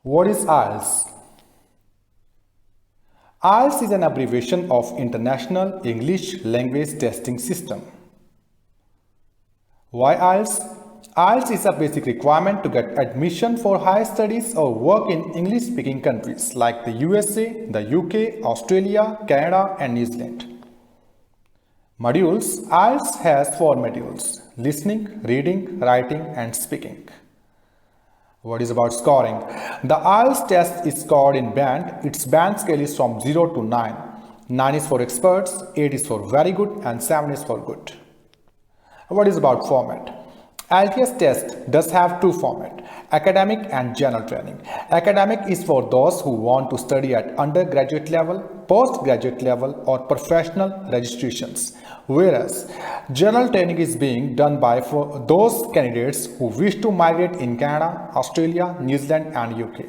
What is IELTS? IELTS is an abbreviation of International English Language Testing System. Why IELTS? IELTS is a basic requirement to get admission for higher studies or work in English-speaking countries like the USA, the UK, Australia, Canada and New Zealand. Modules. IELTS has 4 modules: listening, reading, writing and speaking. What is about scoring? The IELTS test is scored in band. Its band scale is from 0 to 9. 9 is for experts, 8 is for very good and 7 is for good. What is about format? IELTS test does have two formats, academic and general training. Academic is for those who want to study at undergraduate level, postgraduate level or professional registrations, whereas general training is being done by for those candidates who wish to migrate in Canada, Australia, New Zealand and UK.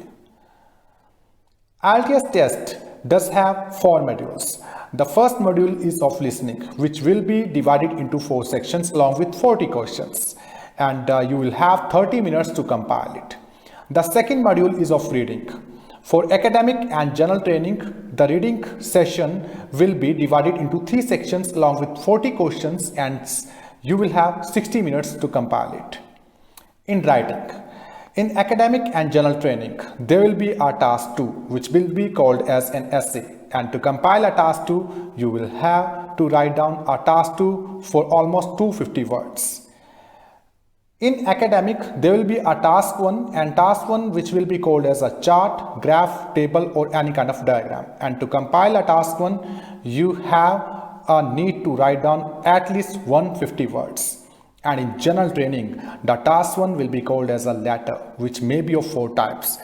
IELTS test does have 4 modules. The first module is of listening, which will be divided into 4 sections along with 40 questions, and you will have 30 minutes to compile it. The second module is of reading. For academic and general training, the reading session will be divided into 3 sections along with 40 questions, and you will have 60 minutes to compile it. In writing, in academic and general training, there will be a task 2 which will be called as an essay, and to compile a task 2 you will have to write down a task 2 for almost 250 words. In academic, there will be a task 1 and task 1 which will be called as a chart, graph, table or any kind of diagram, and to compile a task 1 you have a need to write down at least 150 words. And in general training, the task 1 will be called as a letter, which may be of 4 types.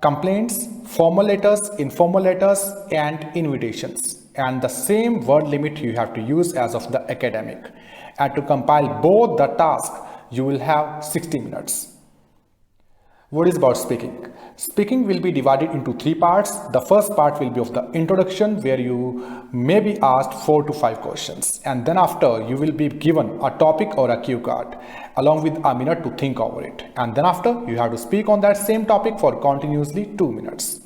Complaints, formal letters, informal letters and invitations. And the same word limit you have to use as of the academic. And to compile both the tasks, you will have 60 minutes. What is about speaking? Speaking will be divided into 3 parts. The first part will be of the introduction, where you may be asked 4 to 5 questions, and then after you will be given a topic or a cue card along with a minute to think over it, and then after you have to speak on that same topic for continuously 2 minutes.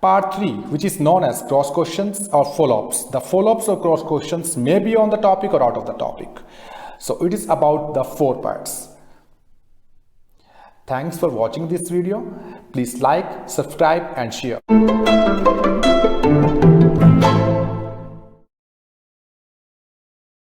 Part 3, which is known as cross questions or follow-ups. The follow-ups or cross questions may be on the topic or out of the topic. So it is about the 4 parts. Thanks for watching this video. Please like, subscribe and share.